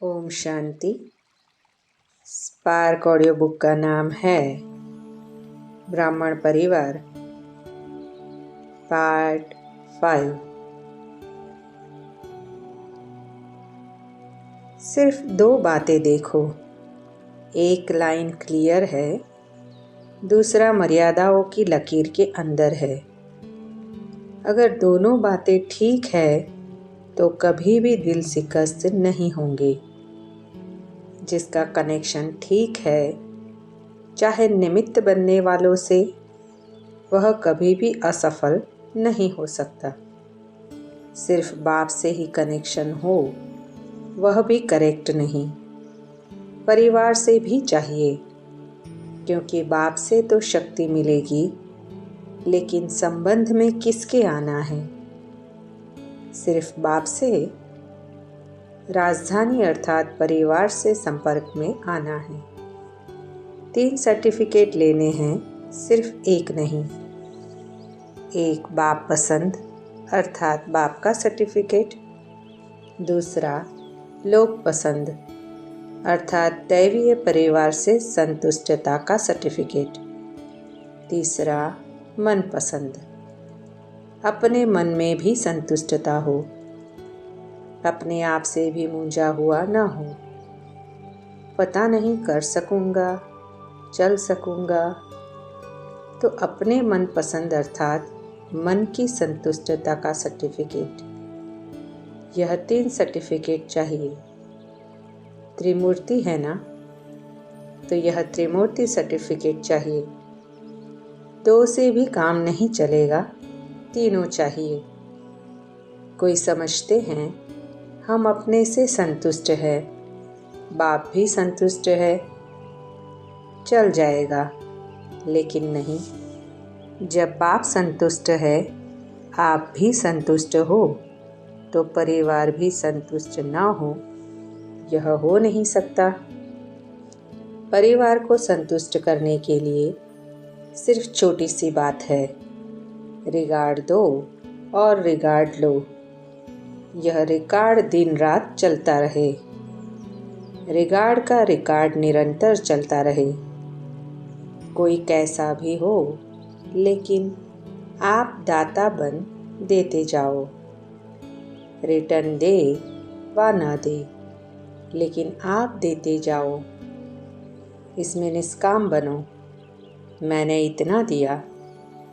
Om Shanti. Spark audio book का नाम है ब्राह्मण परिवार, पार्ट 5। सिर्फ 2 बातें देखो, एक लाइन क्लियर है, दूसरा मर्यादाओं की लकीर के अंदर है। अगर दोनों बातें ठीक है तो कभी भी दिल शिकस्त नहीं होंगे। जिसका कनेक्शन ठीक है, चाहे निमित्त बनने वालों से, वह कभी भी असफल नहीं हो सकता। सिर्फ बाप से ही कनेक्शन हो, वह भी करेक्ट नहीं। परिवार से भी चाहिए, क्योंकि बाप से तो शक्ति मिलेगी, लेकिन संबंध में किसके आना है? सिर्फ बाप से। राजधानी अर्थात परिवार से संपर्क में आना है। 3 सर्टिफिकेट लेने हैं, सिर्फ एक नहीं। एक बाप पसंद अर्थात बाप का सर्टिफिकेट, दूसरा लोक पसंद अर्थात दैवीय परिवार से संतुष्टता का सर्टिफिकेट, तीसरा मन पसंद, अपने मन में भी संतुष्टता हो, अपने आप से भी मूंझा हुआ न हो। पता नहीं कर सकूंगा, चल सकूंगा, तो अपने मन पसंद अर्थात मन की संतुष्टता का सर्टिफिकेट। यह 3 सर्टिफिकेट चाहिए। त्रिमूर्ति है ना, तो यह त्रिमूर्ति सर्टिफिकेट चाहिए। 2 से भी काम नहीं चलेगा, तीनों चाहिए। कोई समझते हैं हम अपने से संतुष्ट है, बाप भी संतुष्ट है, चल जाएगा। लेकिन नहीं, जब बाप संतुष्ट है, आप भी संतुष्ट हो, तो परिवार भी संतुष्ट ना हो, यह हो नहीं सकता। परिवार को संतुष्ट करने के लिए सिर्फ छोटी सी बात है, रिगार्ड दो और रिगार्ड लो। यह रिकॉर्ड दिन रात चलता रहे, रिगार्ड का रिकॉर्ड निरंतर चलता रहे। कोई कैसा भी हो, लेकिन आप दाता बन देते जाओ। रिटर्न दे व ना दे, लेकिन आप देते जाओ। इसमें निष्काम बनो। मैंने इतना दिया,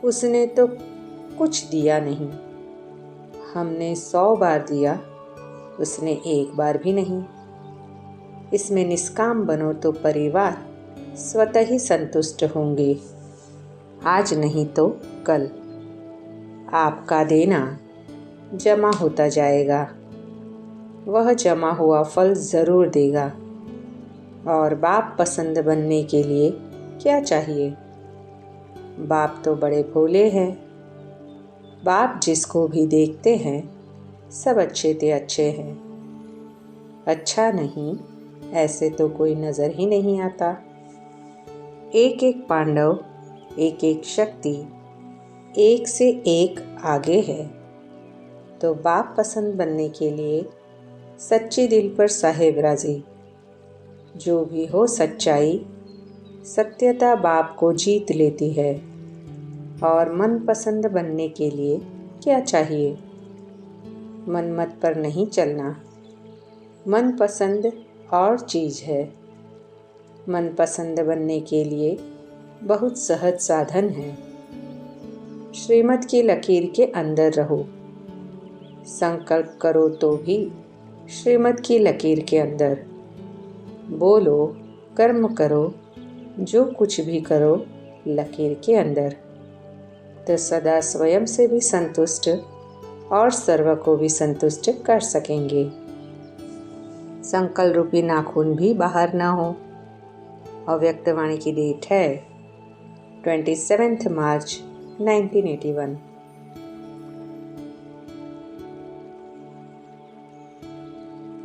उसने तो कुछ दिया नहीं। हमने 100 बार दिया, उसने 1 बार भी नहीं। इसमें निष्काम बनो तो परिवार स्वतः ही संतुष्ट होंगे, आज नहीं तो कल। आपका देना जमा होता जाएगा, वह जमा हुआ फल ज़रूर देगा। और बाप पसंद बनने के लिए क्या चाहिए? बाप तो बड़े भोले हैं। बाप जिसको भी देखते हैं, सब अच्छे ते अच्छे हैं। अच्छा नहीं, ऐसे तो कोई नज़र ही नहीं आता। एक एक पांडव, एक एक शक्ति, एक से एक आगे है। तो बाप पसंद बनने के लिए सच्चे दिल पर साहेब राजी। जो भी हो सच्चाई, सत्यता बाप को जीत लेती है। और मन पसंद बनने के लिए क्या चाहिए? मनमत पर नहीं चलना। मन पसंद और चीज़ है। मन पसंद बनने के लिए बहुत सहज साधन है। श्रीमत की लकीर के अंदर रहो। संकल्प करो तो भी श्रीमत की लकीर के अंदर। बोलो, कर्म करो, जो कुछ भी करो लकीर के अंदर, तो सदा स्वयं से भी संतुष्ट और सर्व को भी संतुष्ट कर सकेंगे। संकल्प रूपी नाखून भी बाहर ना हो। अव्यक्त वाणी की डेट है 27 मार्च 1981।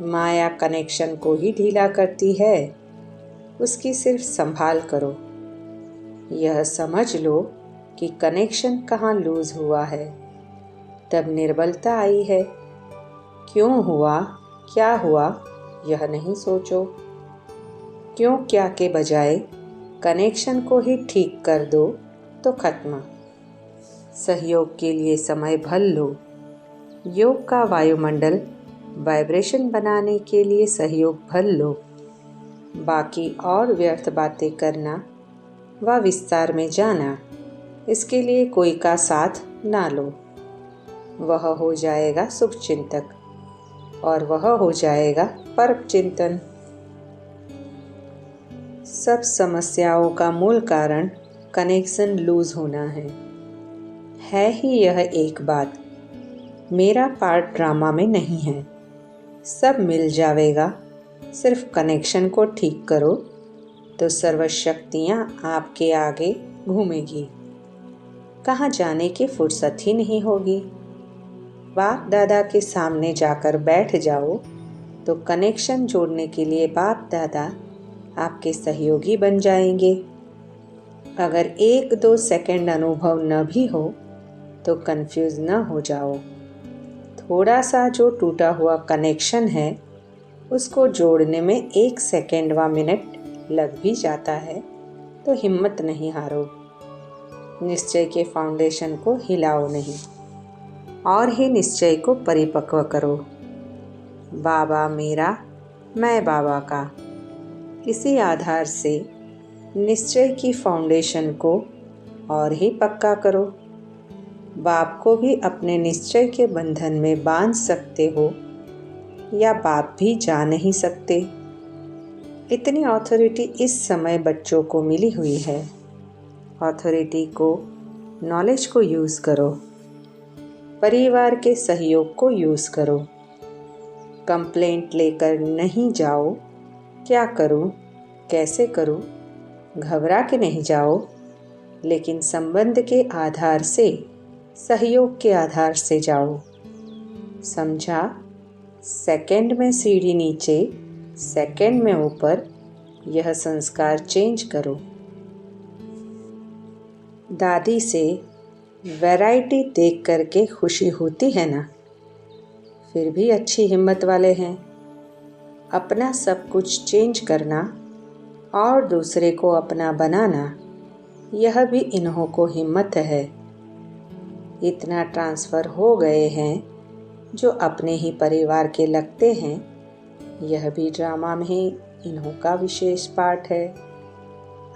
माया कनेक्शन को ही ढीला करती है, उसकी सिर्फ संभाल करो। यह समझ लो कि कनेक्शन कहाँ लूज हुआ है, तब निर्बलता आई है। क्यों हुआ, क्या हुआ, यह नहीं सोचो। क्यों क्या के बजाय कनेक्शन को ही ठीक कर दो तो खत्म। सहयोग के लिए समय भर लो। योग का वायुमंडल वाइब्रेशन बनाने के लिए सहयोग भर लो। बाकी और व्यर्थ बातें करना व विस्तार में जाना, इसके लिए कोई का साथ ना लो। वह हो जाएगा सुख चिंतक और वह हो जाएगा परम चिंतन। सब समस्याओं का मूल कारण कनेक्शन लूज होना है ही यह एक बात। मेरा पार्ट ड्रामा में नहीं है। सब मिल जावेगा, सिर्फ कनेक्शन को ठीक करो तो सर्वशक्तियाँ आपके आगे घूमेगी। कहाँ जाने की फुर्सत ही नहीं होगी। बाप दादा के सामने जाकर बैठ जाओ तो कनेक्शन जोड़ने के लिए बाप दादा आपके सहयोगी बन जाएंगे। अगर 1-2 सेकंड अनुभव न भी हो तो कंफ्यूज न हो जाओ। थोड़ा सा जो टूटा हुआ कनेक्शन है उसको जोड़ने में 1 सेकंड व मिनट लग भी जाता है तो हिम्मत नहीं हारो। निश्चय के फाउंडेशन को हिलाओ नहीं और ही निश्चय को परिपक्व करो। बाबा मेरा, मैं बाबा का। इसी आधार से निश्चय की फाउंडेशन को और ही पक्का करो। बाप को भी अपने निश्चय के बंधन में बांध सकते हो या बाप भी जा नहीं सकते। इतनी अथॉरिटी इस समय बच्चों को मिली हुई है। अथॉरिटी को, नॉलेज को यूज़ करो। परिवार के सहयोग को यूज़ करो। कंप्लेंट लेकर नहीं जाओ, क्या करूं, कैसे करूं, घबरा के नहीं जाओ, लेकिन संबंध के आधार से, सहयोग के आधार से जाओ। समझा? सेकंड में सीढ़ी नीचे, सेकंड में ऊपर, यह संस्कार चेंज करो। दादी से वैरायटी देख करके खुशी होती है ना? फिर भी अच्छी हिम्मत वाले हैं। अपना सब कुछ चेंज करना और दूसरे को अपना बनाना, यह भी इन्हों को हिम्मत है। इतना ट्रांसफ़र हो गए हैं जो अपने ही परिवार के लगते हैं। यह भी ड्रामा में इन्हों का विशेष पार्ट है।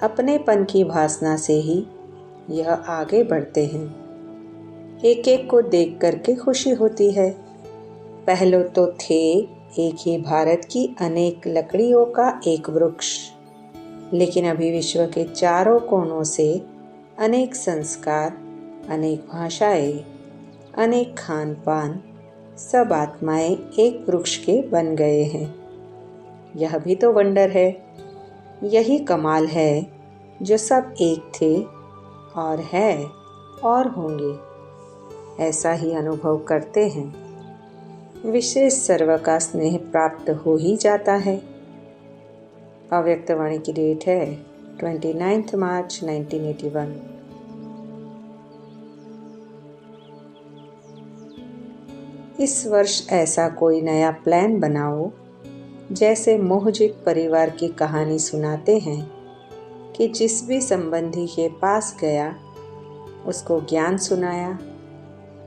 अपनेपन की भावना से ही यह आगे बढ़ते हैं। एक एक को देख करके खुशी होती है। पहले तो थे एक ही भारत की अनेक लकड़ियों का एक वृक्ष, लेकिन अभी विश्व के चारों कोनों से अनेक संस्कार, अनेक भाषाएं, अनेक खान पान, सब आत्माएं एक वृक्ष के बन गए हैं। यह भी तो वंडर है। यही कमाल है जो सब एक थे और है और होंगे, ऐसा ही अनुभव करते हैं। विशेष सर्व का स्नेह प्राप्त हो ही जाता है। अव्यक्त वाणी की डेट है 29 मार्च 1981। इस वर्ष ऐसा कोई नया प्लान बनाओ, जैसे मोहजिक परिवार की कहानी सुनाते हैं कि जिस भी संबंधी के पास गया उसको ज्ञान सुनाया।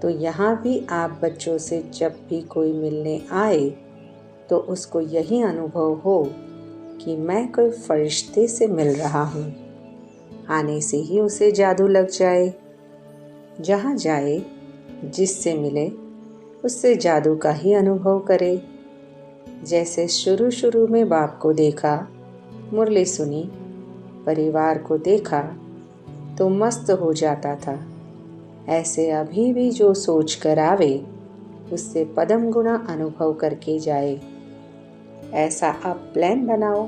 तो यहाँ भी आप बच्चों से जब भी कोई मिलने आए तो उसको यही अनुभव हो कि मैं कोई फरिश्ते से मिल रहा हूँ। आने से ही उसे जादू लग जाए। जहाँ जाए, जिससे मिले, उससे जादू का ही अनुभव करे। जैसे शुरू शुरू में बाप को देखा, मुरली सुनी, परिवार को देखा तो मस्त हो जाता था। ऐसे अभी भी जो सोच कर आवे उससे पदम गुना अनुभव करके जाए। ऐसा आप प्लान बनाओ।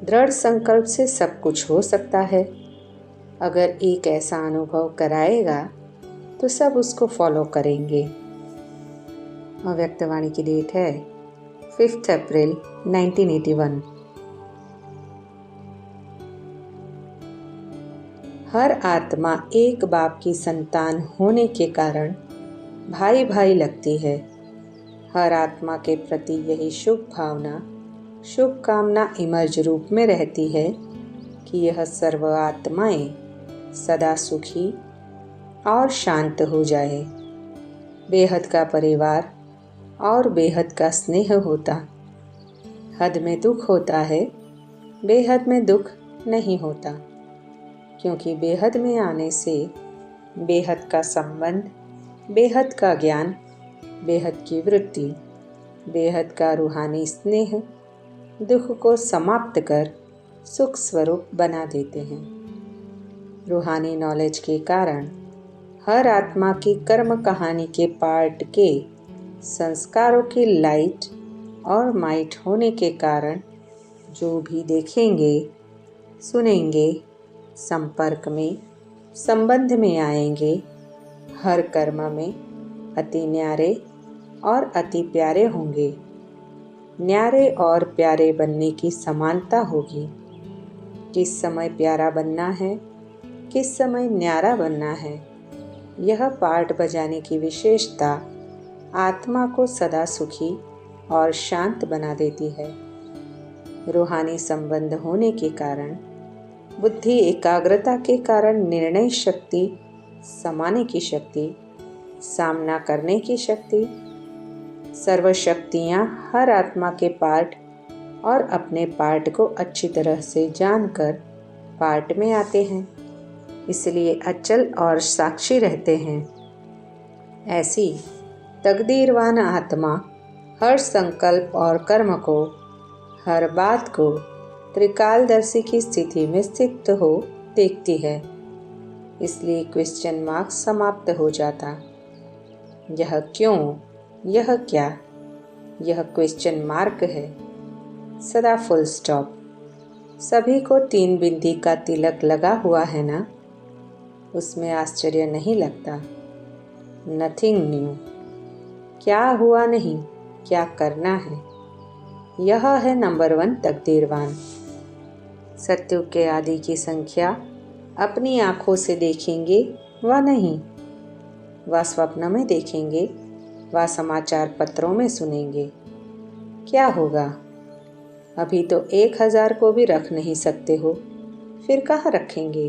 दृढ़ संकल्प से सब कुछ हो सकता है। अगर एक ऐसा अनुभव कराएगा तो सब उसको फॉलो करेंगे। अव्यक्तवाणी की डेट है 5 अप्रैल 1981। हर आत्मा एक बाप की संतान होने के कारण भाई भाई लगती है। हर आत्मा के प्रति यही शुभ भावना, शुभ कामना इमर्ज रूप में रहती है कि यह सर्व आत्माएं सदा सुखी और शांत हो जाए। बेहद का परिवार और बेहद का स्नेह होता। हद में दुख होता है, बेहद में दुख नहीं होता, क्योंकि बेहद में आने से बेहद का संबंध, बेहद का ज्ञान, बेहद की वृत्ति, बेहद का रूहानी स्नेह दुख को समाप्त कर सुख स्वरूप बना देते हैं। रूहानी नॉलेज के कारण हर आत्मा की कर्म कहानी के पार्ट के संस्कारों की लाइट और माइट होने के कारण जो भी देखेंगे, सुनेंगे, संपर्क में, संबंध में आएंगे, हर कर्म में अति न्यारे और अति प्यारे होंगे। न्यारे और प्यारे बनने की समानता होगी। किस समय प्यारा बनना है, किस समय न्यारा बनना है, यह पार्ट बजाने की विशेषता आत्मा को सदा सुखी और शांत बना देती है। रूहानी संबंध होने के कारण, बुद्धि एकाग्रता के कारण निर्णय शक्ति, समाने की शक्ति, सामना करने की शक्ति, सर्व शक्तियाँ हर आत्मा के पार्ट और अपने पार्ट को अच्छी तरह से जानकर पार्ट में आते हैं, इसलिए अचल और साक्षी रहते हैं। ऐसी तकदीरवान आत्मा हर संकल्प और कर्म को, हर बात को त्रिकालदर्शी की स्थिति में स्थित हो देखती है। इसलिए क्वेश्चन मार्क समाप्त हो जाता। यह क्यों, यह क्या, यह क्वेश्चन मार्क है, सदा फुल स्टॉप। सभी को 3 बिंदी का तिलक लगा हुआ है ना, उसमें आश्चर्य नहीं लगता। नथिंग न्यू, क्या हुआ नहीं, क्या करना है, यह है नंबर 1 तकदीरवान। सत्युग के आदि की संख्या अपनी आँखों से देखेंगे व नहीं, व स्वप्न में देखेंगे व समाचार पत्रों में सुनेंगे। क्या होगा? अभी तो 1000 को भी रख नहीं सकते हो, फिर कहाँ रखेंगे?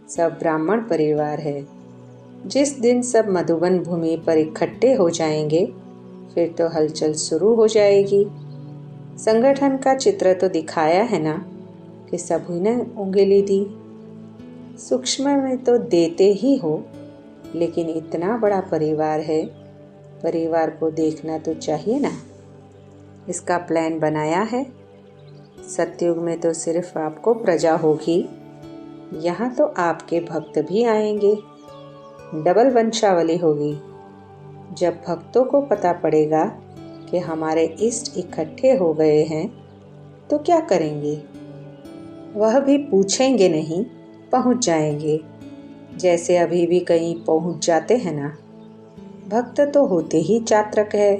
सब ब्राह्मण परिवार है। जिस दिन सब मधुबन भूमि पर इकट्ठे हो जाएंगे, फिर तो हलचल शुरू हो जाएगी। संगठन का चित्र तो दिखाया है ना कि सभी ने उंगली दी। सूक्ष्म में तो देते ही हो, लेकिन इतना बड़ा परिवार है, परिवार को देखना तो चाहिए ना। इसका प्लान बनाया है। सतयुग में तो सिर्फ आपको प्रजा होगी, यहाँ तो आपके भक्त भी आएंगे। डबल वंशावली होगी। जब भक्तों को पता पड़ेगा कि हमारे इष्ट इकट्ठे हो गए हैं, तो क्या करेंगे? वह भी पूछेंगे नहीं, पहुंच जाएंगे। जैसे अभी भी कहीं पहुंच जाते हैं ना। भक्त तो होते ही चात्रक है।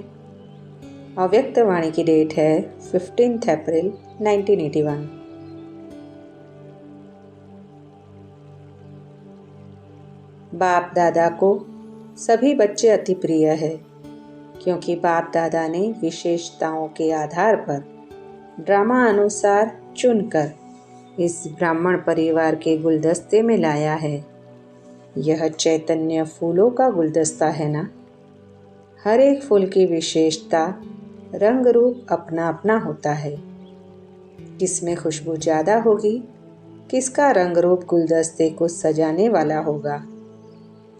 अव्यक्त वाणी की डेट है 15 अप्रैल 1981। बाप दादा को सभी बच्चे अति प्रिय है, क्योंकि बाप दादा ने विशेषताओं के आधार पर ड्रामा अनुसार चुनकर इस ब्राह्मण परिवार के गुलदस्ते में लाया है। यह चैतन्य फूलों का गुलदस्ता है ना। हर एक फूल की विशेषता, रंग रूप अपना अपना होता है। किसमें खुशबू ज़्यादा होगी, किसका रंग रूप गुलदस्ते को सजाने वाला होगा,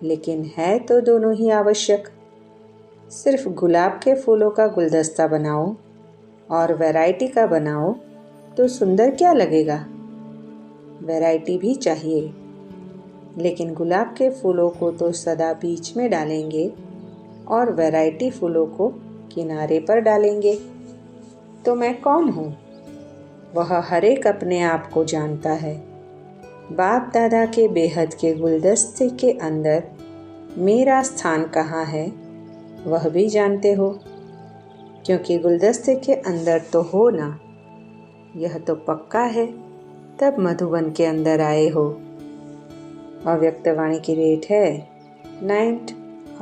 लेकिन है तो दोनों ही आवश्यक। सिर्फ गुलाब के फूलों का गुलदस्ता बनाओ और वैरायटी का बनाओ तो सुंदर क्या लगेगा। वैरायटी भी चाहिए, लेकिन गुलाब के फूलों को तो सदा बीच में डालेंगे और वैरायटी फूलों को किनारे पर डालेंगे। तो मैं कौन हूँ? वह हर एक अपने आप को जानता है। बाप दादा के बेहद के गुलदस्ते के अंदर मेरा स्थान कहाँ है, वह भी जानते हो, क्योंकि गुलदस्ते के अंदर तो हो ना। यह तो पक्का है, तब मधुबन के अंदर आए हो। अव्यक्त वाणी की डेट है 9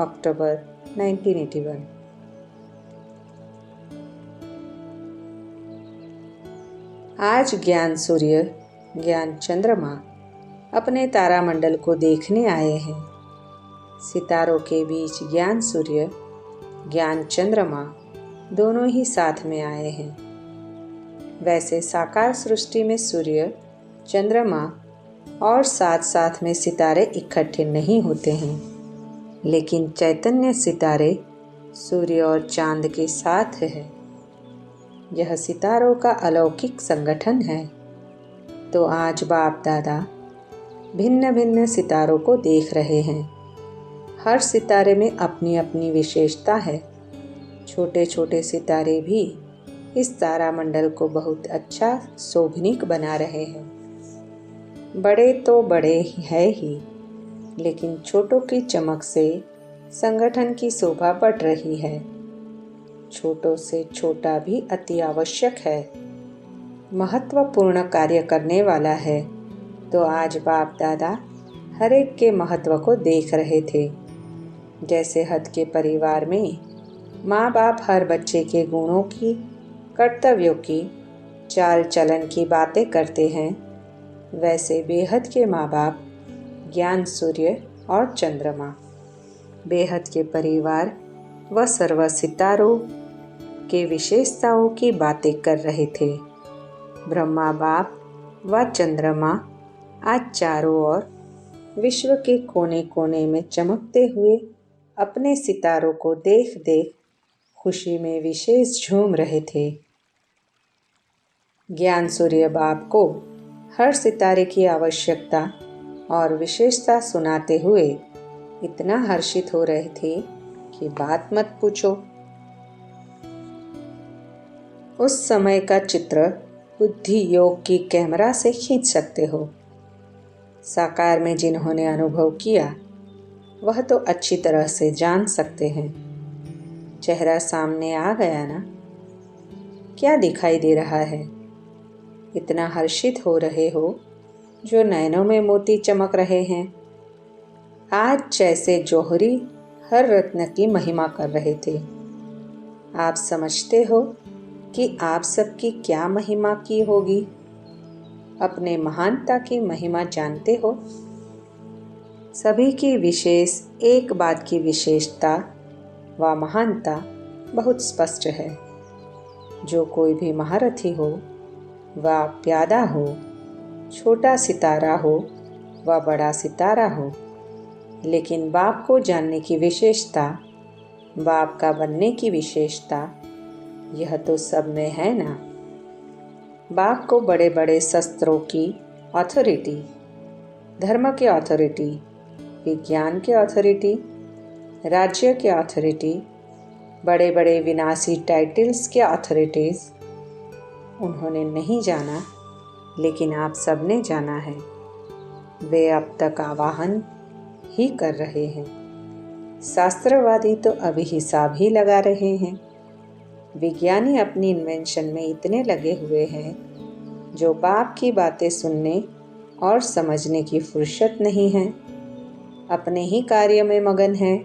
अक्टूबर 1981। आज ज्ञान सूर्य, ज्ञान चंद्रमा अपने तारामंडल को देखने आए हैं। सितारों के बीच ज्ञान सूर्य, ज्ञान चंद्रमा दोनों ही साथ में आए हैं। वैसे साकार सृष्टि में सूर्य, चंद्रमा और साथ साथ में सितारे इकट्ठे नहीं होते हैं, लेकिन चैतन्य सितारे सूर्य और चांद के साथ है। यह सितारों का अलौकिक संगठन है। तो आज बाप दादा भिन्न भिन्न सितारों को देख रहे हैं। हर सितारे में अपनी अपनी विशेषता है। छोटे छोटे सितारे भी इस तारामंडल को बहुत अच्छा शोभनीक बना रहे हैं। बड़े तो बड़े है ही, लेकिन छोटों की चमक से संगठन की शोभा बढ़ रही है। छोटों से छोटा भी अति आवश्यक है, महत्वपूर्ण कार्य करने वाला है। तो आज बाप दादा हर एक के महत्व को देख रहे थे। जैसे हद के परिवार में माँ बाप हर बच्चे के गुणों की, कर्तव्यों की, चाल चलन की बातें करते हैं, वैसे बेहद के माँ बाप ज्ञान सूर्य और चंद्रमा, बेहद के परिवार व सर्व सितारों के विशेषताओं की बातें कर रहे थे। ब्रह्मा बाप व चंद्रमा आज चारों ओर विश्व के कोने कोने में चमकते हुए अपने सितारों को देख देख खुशी में विशेष झूम रहे थे। ज्ञान सूर्य बाप को हर सितारे की आवश्यकता और विशेषता सुनाते हुए इतना हर्षित हो रहे थे कि बात मत पूछो। उस समय का चित्र बुद्धि योग की कैमरा से खींच सकते हो। साकार में जिन्होंने अनुभव किया वह तो अच्छी तरह से जान सकते हैं। चेहरा सामने आ गया ना? क्या दिखाई दे रहा है? इतना हर्षित हो रहे हो जो नैनों में मोती चमक रहे हैं। आज जैसे जौहरी हर रत्न की महिमा कर रहे थे। आप समझते हो कि आप सबकी क्या महिमा की होगी? अपने महानता की महिमा जानते हो? सभी की विशेष एक बात की विशेषता व महानता बहुत स्पष्ट है। जो कोई भी महारथी हो व प्यादा हो, छोटा सितारा हो व बड़ा सितारा हो, लेकिन बाप को जानने की विशेषता, बाप का बनने की विशेषता, यह तो सब में है ना। बाप को बड़े बड़े शस्त्रों की अथॉरिटी, धर्म की अथॉरिटी, विज्ञान की अथॉरिटी, राज्य की अथॉरिटी, बड़े बड़े विनाशी टाइटल्स की अथॉरिटीज़ उन्होंने नहीं जाना, लेकिन आप सबने जाना है। वे अब तक आवाहन ही कर रहे हैं। शास्त्रवादी तो अभी हिसाब ही लगा रहे हैं। विज्ञानी अपनी इन्वेंशन में इतने लगे हुए हैं जो बाप की बातें सुनने और समझने की फुर्सत नहीं है। अपने ही कार्य में मगन हैं।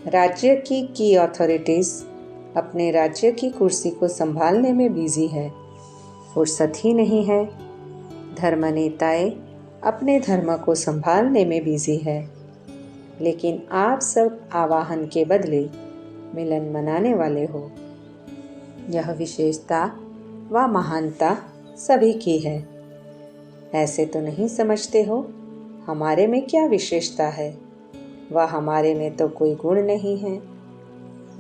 राज्य की अथॉरिटीज़ अपने राज्य की कुर्सी को संभालने में बिजी है, फुर्सत ही नहीं है। धर्म नेताएं अपने धर्म को संभालने में बिजी है, लेकिन आप सब आवाहन के बदले मिलन मनाने वाले हो। यह विशेषता व महानता सभी की है। ऐसे तो नहीं समझते हो हमारे में क्या विशेषता है व हमारे में तो कोई गुण नहीं है।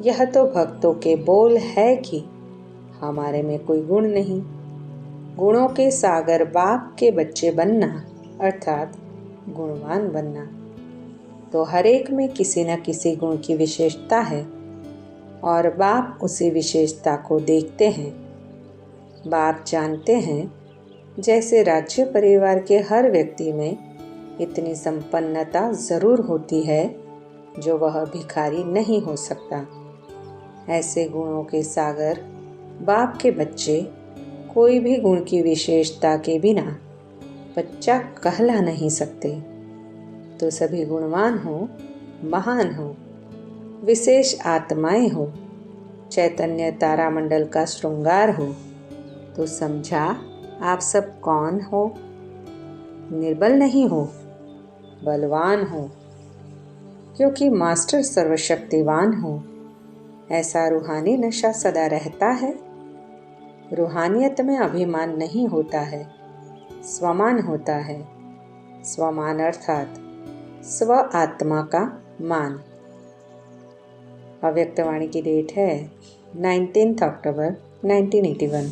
यह तो भक्तों के बोल है कि हमारे में कोई गुण नहीं। गुणों के सागर बाप के बच्चे बनना अर्थात गुणवान बनना। तो हर एक में किसी न किसी गुण की विशेषता है और बाप उसी विशेषता को देखते हैं। बाप जानते हैं जैसे राज्य परिवार के हर व्यक्ति में इतनी संपन्नता ज़रूर होती है जो वह भिखारी नहीं हो सकता। ऐसे गुणों के सागर बाप के बच्चे कोई भी गुण की विशेषता के बिना बच्चा कहला नहीं सकते। तो सभी गुणवान हो, महान हो, विशेष आत्माएं हो, चैतन्य तारामंडल का श्रृंगार हो, तो समझा आप सब कौन हो। निर्बल नहीं हो, बलवान हो, क्योंकि मास्टर सर्वशक्तिवान हो। ऐसा रूहानी नशा सदा रहता है। रूहानियत में अभिमान नहीं होता है, स्वमान होता है। स्वमान अर्थात स्व आत्मा का मान। अव्यक्तवाणी की डेट है 19 अक्टूबर 1981।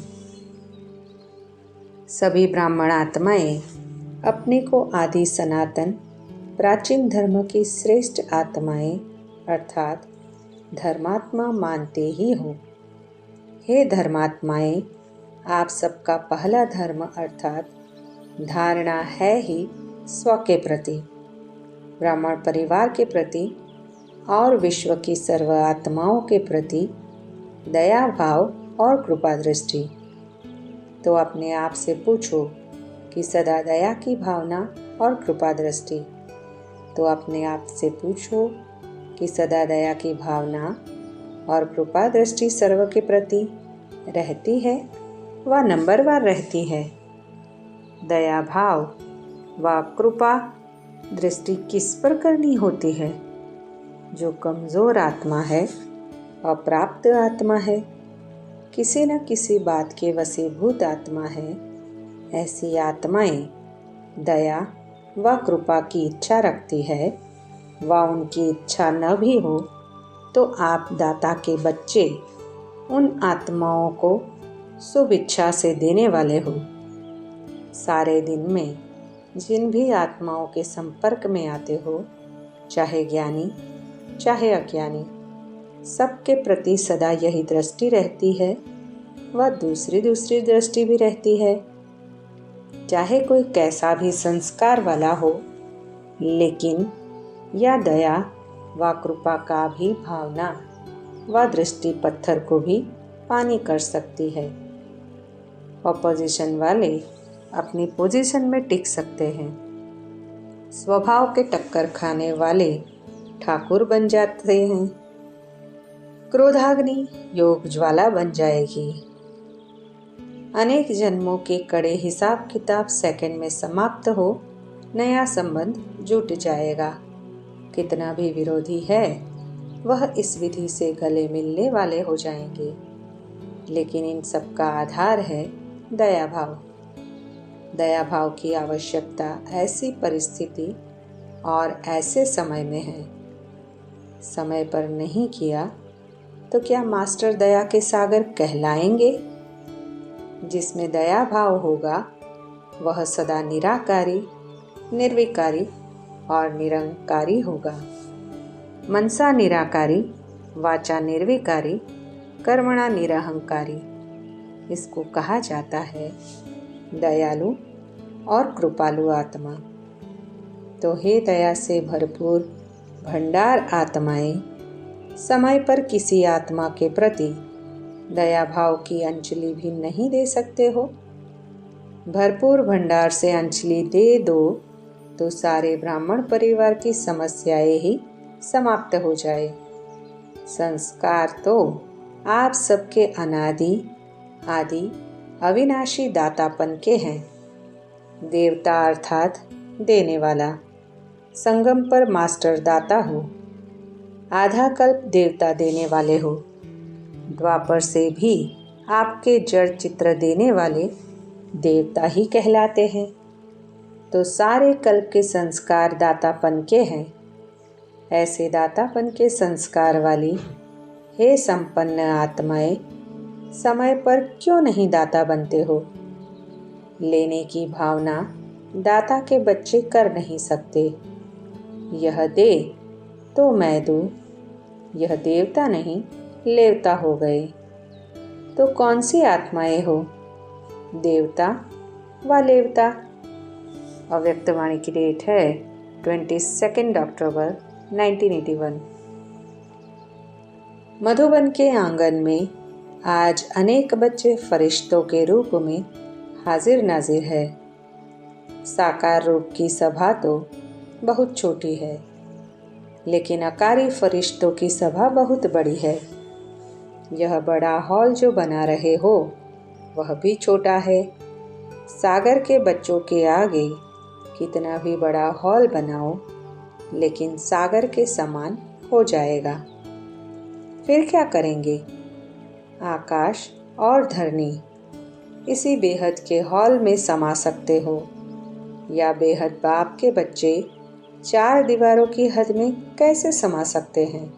सभी ब्राह्मण आत्माएं अपने को आदि सनातन प्राचीन धर्म की श्रेष्ठ आत्माएं अर्थात धर्मात्मा मानते ही हो। हे धर्मात्माएं, आप सबका पहला धर्म अर्थात धारणा है ही स्व के प्रति, ब्राह्मण परिवार के प्रति और विश्व की सर्व आत्माओं के प्रति दया भाव और कृपा दृष्टि। तो अपने आप से पूछो कि सदा दया की भावना और कृपा दृष्टि। तो अपने आप से पूछो कि सदा दया की भावना और कृपा दृष्टि सर्व के प्रति रहती है व नंबरवार रहती है। दया भाव व कृपा दृष्टि किस पर करनी होती है? जो कमज़ोर आत्मा है, अप्राप्त आत्मा है, किसी न किसी बात के वशीभूत आत्मा है, ऐसी आत्माएं दया व कृपा की इच्छा रखती है व उनकी इच्छा न भी हो तो आप दाता के बच्चे उन आत्माओं को शुभ इच्छा से देने वाले हो। सारे दिन में जिन भी आत्माओं के संपर्क में आते हो, चाहे ज्ञानी चाहे अज्ञानी, सबके प्रति सदा यही दृष्टि रहती है व दूसरी दृष्टि भी रहती है। चाहे कोई कैसा भी संस्कार वाला हो, लेकिन या दया व कृपा का भी भावना व दृष्टि पत्थर को भी पानी कर सकती है। अपोजिशन वाले अपनी पोजीशन में टिक सकते हैं। स्वभाव के टक्कर खाने वाले ठाकुर बन जाते हैं। क्रोधाग्नि योग ज्वाला बन जाएगी। अनेक जन्मों के कड़े हिसाब किताब सेकंड में समाप्त हो नया संबंध जुट जाएगा। कितना भी विरोधी है वह इस विधि से गले मिलने वाले हो जाएंगे। लेकिन इन सब का आधार है दया भाव। दया भाव की आवश्यकता ऐसी परिस्थिति और ऐसे समय में है। समय पर नहीं किया तो क्या मास्टर दया के सागर कहलाएंगे? जिसमें दया भाव होगा वह सदा निराकारी, निर्विकारी और निरंकारी होगा। मनसा निराकारी, वाचा निर्विकारी, कर्मणा निरहंकारी। इसको कहा जाता है दयालु और कृपालु आत्मा। तो हे दया से भरपूर भंडार आत्माएं, समय पर किसी आत्मा के प्रति दया भाव की अंजलि भी नहीं दे सकते हो? भरपूर भंडार से अंजलि दे दो तो सारे ब्राह्मण परिवार की समस्याएं ही समाप्त हो जाए। संस्कार तो आप सबके अनादि आदि अविनाशी दातापन के हैं। देवता अर्थात देने वाला, संगम पर मास्टर दाता हो। आधा कल्प देवता देने वाले हो। द्वापर से भी आपके जड़ चित्र देने वाले देवता ही कहलाते हैं। तो सारे कल्प के संस्कार दातापन के हैं। ऐसे दातापन के संस्कार वाली हे संपन्न आत्माएं, समय पर क्यों नहीं दाता बनते हो? लेने की भावना दाता के बच्चे कर नहीं सकते। यह दे तो मैं दूं, यह देवता नहीं लेवता हो गए। तो कौन सी आत्माएं हो, देवता व लेवता? अव्यक्तवाणी की डेट है 22 अक्टूबर 1981। मधुबन के आंगन में आज अनेक बच्चे फरिश्तों के रूप में हाजिर नाजिर है। साकार रूप की सभा तो बहुत छोटी है, लेकिन अकारी फरिश्तों की सभा बहुत बड़ी है। यह बड़ा हॉल जो बना रहे हो, वह भी छोटा है। सागर के बच्चों के आगे कितना भी बड़ा हॉल बनाओ, लेकिन सागर के समान हो जाएगा। फिर क्या करेंगे? आकाश और धरनी इसी बेहद के हॉल में समा सकते हो, या बेहद बाप के बच्चे 4 दीवारों की हद में कैसे समा सकते हैं?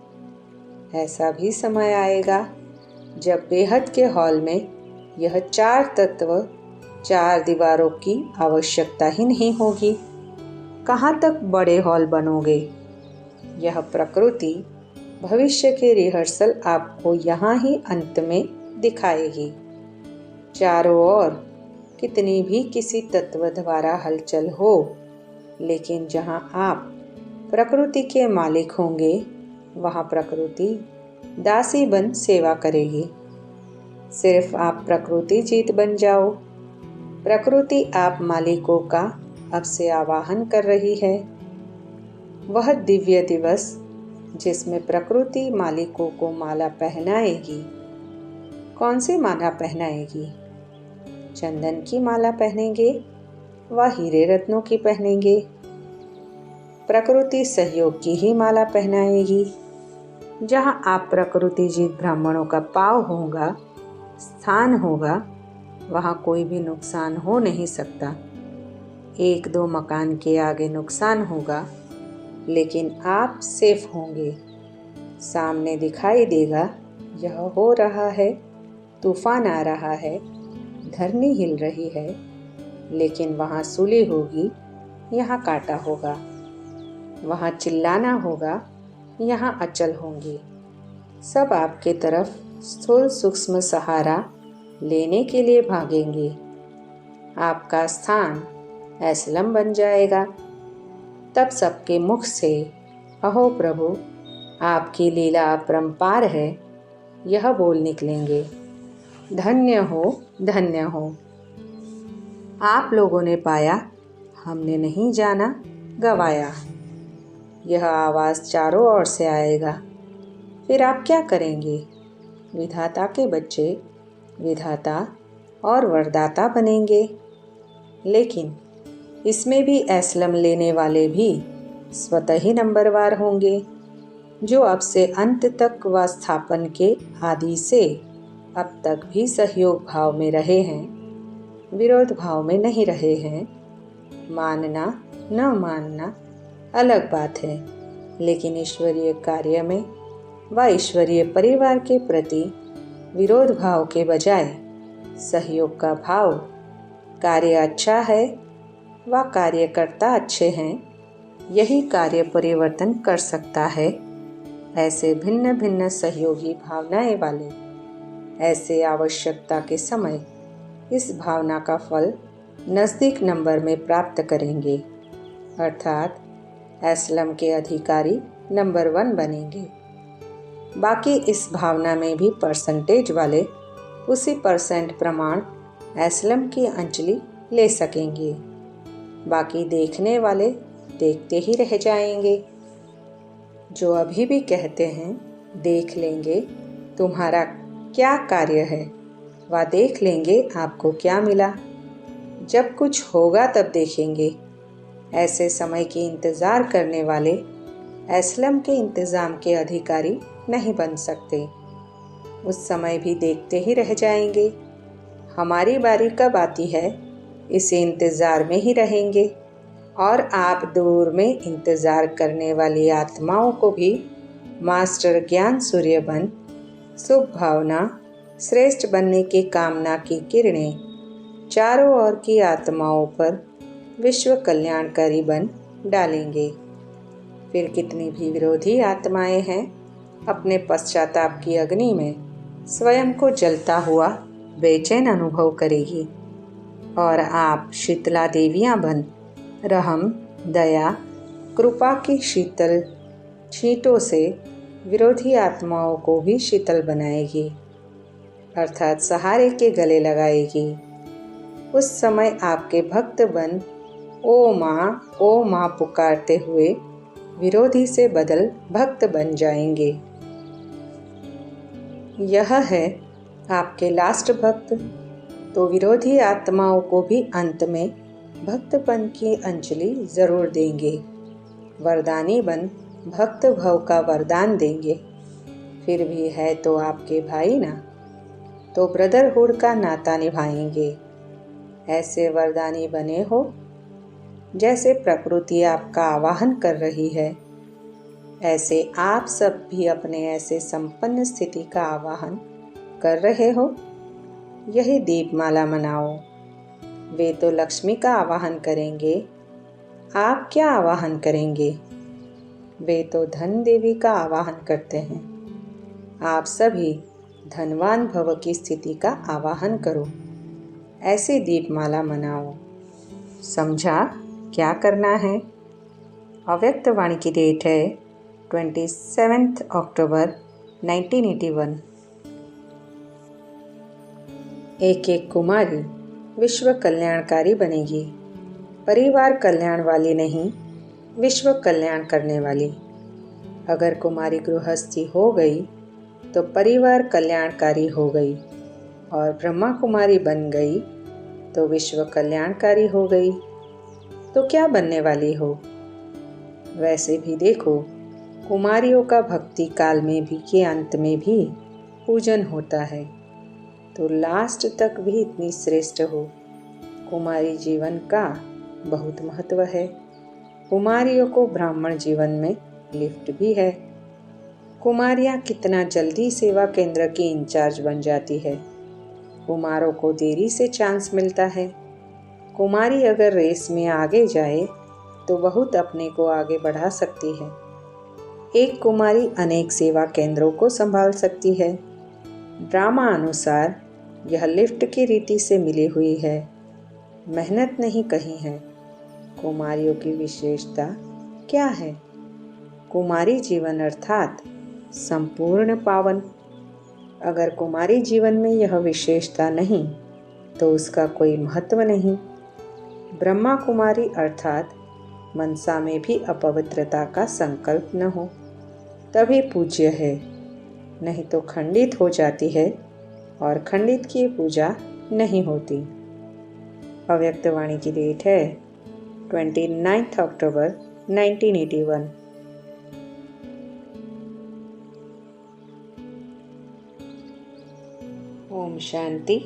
ऐसा भी समय आएगा जब बेहद के हॉल में यह 4 तत्व 4 दीवारों की आवश्यकता ही नहीं होगी। कहाँ तक बड़े हॉल बनोगे? यह प्रकृति भविष्य के रिहर्सल आपको यहाँ ही अंत में दिखाएगी। चारों ओर कितनी भी किसी तत्व द्वारा हलचल हो, लेकिन जहाँ आप प्रकृति के मालिक होंगे, वहाँ प्रकृति दासी बन सेवा करेगी। सिर्फ आप प्रकृति जीत बन जाओ। प्रकृति आप मालिकों का अब से आवाहन कर रही है। वह दिव्य दिवस जिसमें प्रकृति मालिकों को माला पहनाएगी। कौन सी माला पहनाएगी? चंदन की माला पहनेंगे व हीरे रत्नों की पहनेंगे? प्रकृति सहयोग की ही माला पहनाएगी। जहाँ आप प्रकृति जीत ब्राह्मणों का पाव होगा, स्थान होगा, वहाँ कोई भी नुकसान हो नहीं सकता। 1-2 मकान के आगे नुकसान होगा, लेकिन आप सेफ होंगे। सामने दिखाई देगा यह हो रहा है, तूफान आ रहा है, धरनी हिल रही है, लेकिन वहाँ सूली होगी, यहाँ कांटा होगा। वहाँ चिल्लाना होगा, यहाँ अचल होंगी। सब आपके तरफ स्थूल सूक्ष्म सहारा लेने के लिए भागेंगे। आपका स्थान एस्लम बन जाएगा। तब सबके मुख से अहो प्रभु, आपकी लीला अपरंपार है, यह बोल निकलेंगे। धन्य हो, धन्य हो। आप लोगों ने पाया, हमने नहीं जाना, गवाया। यह आवाज़ चारों ओर से आएगा। फिर आप क्या करेंगे? विधाता के बच्चे विधाता और वरदाता बनेंगे। लेकिन इसमें भी एस्लम लेने वाले भी स्वतः ही नंबरवार होंगे, जो अब से अंत तक व स्थापन के आदि से अब तक भी सहयोग भाव में रहे हैं, विरोध भाव में नहीं रहे हैं। मानना न मानना अलग बात है, लेकिन ईश्वरीय कार्य में व ईश्वरीय परिवार के प्रति विरोध भाव के बजाय सहयोग का भाव, कार्य अच्छा है व कार्यकर्ता अच्छे हैं, यही कार्य परिवर्तन कर सकता है। ऐसे भिन्न भिन्न सहयोगी भावनाएं वाले ऐसे आवश्यकता के समय इस भावना का फल नज़दीक नंबर में प्राप्त करेंगे, अर्थात एस्लम के अधिकारी नंबर 1 बनेंगे। बाकी इस भावना में भी परसेंटेज वाले उसी परसेंट प्रमाण एस्लम की अंजलि ले सकेंगे। बाकी देखने वाले देखते ही रह जाएंगे। जो अभी भी कहते हैं देख लेंगे तुम्हारा क्या कार्य है, वह देख लेंगे आपको क्या मिला। जब कुछ होगा तब देखेंगे। ऐसे समय की इंतज़ार करने वाले एस्लम के इंतज़ाम के अधिकारी नहीं बन सकते। उस समय भी देखते ही रह जाएंगे। हमारी बारी कब आती है, इसी इंतज़ार में ही रहेंगे। और आप दूर में इंतज़ार करने वाली आत्माओं को भी मास्टर ज्ञान सूर्य बन शुभ भावना श्रेष्ठ बनने की कामना की किरणें चारों ओर की आत्माओं पर विश्व कल्याणकारी बन डालेंगे। फिर कितनी भी विरोधी आत्माएं हैं, अपने पश्चाताप की अग्नि में स्वयं को जलता हुआ बेचैन अनुभव करेगी, और आप शीतला देवियां बन रहम, दया, कृपा की शीतल छींटों से विरोधी आत्माओं को भी शीतल बनाएगी, अर्थात सहारे के गले लगाएगी। उस समय आपके भक्त बन ओ माँ पुकारते हुए विरोधी से बदल भक्त बन जाएंगे। यह है आपके लास्ट भक्त, तो विरोधी आत्माओं को भी अंत में भक्तपन की अंजलि जरूर देंगे। वरदानी बन भक्त भव का वरदान देंगे। फिर भी है तो आपके भाई ना, तो ब्रदरहुड का नाता निभाएंगे। ऐसे वरदानी बने हो जैसे प्रकृति आपका आवाहन कर रही है, ऐसे आप सब भी अपने ऐसे संपन्न स्थिति का आवाहन कर रहे हो। यही दीपमाला मनाओ। वे तो लक्ष्मी का आवाहन करेंगे, आप क्या आवाहन करेंगे? वे तो धन देवी का आवाहन करते हैं, आप सभी धनवान भव की स्थिति का आवाहन करो। ऐसी दीपमाला मनाओ। समझा क्या करना है? अव्यक्त वाणी की डेट है 27 अक्टूबर 1981। एक एक कुमारी विश्व कल्याणकारी बनेगी। परिवार कल्याण वाली नहीं, विश्व कल्याण करने वाली। अगर कुमारी गृहस्थी हो गई तो परिवार कल्याणकारी हो गई, और ब्रह्मा कुमारी बन गई तो विश्व कल्याणकारी हो गई। तो क्या बनने वाली हो? वैसे भी देखो, कुमारियों का भक्ति काल में भी के अंत में भी पूजन होता है, तो लास्ट तक भी इतनी श्रेष्ठ हो। कुमारी जीवन का बहुत महत्व है। कुमारियों को ब्राह्मण जीवन में लिफ्ट भी है। कुमारियाँ कितना जल्दी सेवा केंद्र की इंचार्ज बन जाती है। कुमारों को देरी से चांस मिलता है। कुमारी अगर रेस में आगे जाए तो बहुत अपने को आगे बढ़ा सकती है। एक कुमारी अनेक सेवा केंद्रों को संभाल सकती है। ड्रामा अनुसार यह लिफ्ट की रीति से मिली हुई है, मेहनत नहीं कही है। कुमारियों की विशेषता क्या है? कुमारी जीवन अर्थात संपूर्ण पावन। अगर कुमारी जीवन में यह विशेषता नहीं तो उसका कोई महत्व नहीं। ब्रह्मा कुमारी अर्थात मनसा में भी अपवित्रता का संकल्प न हो तभी पूज्य है, नहीं तो खंडित हो जाती है, और खंडित की पूजा नहीं होती। अव्यक्त वाणी की डेट है 29 अक्टूबर 1981। ओम शांति।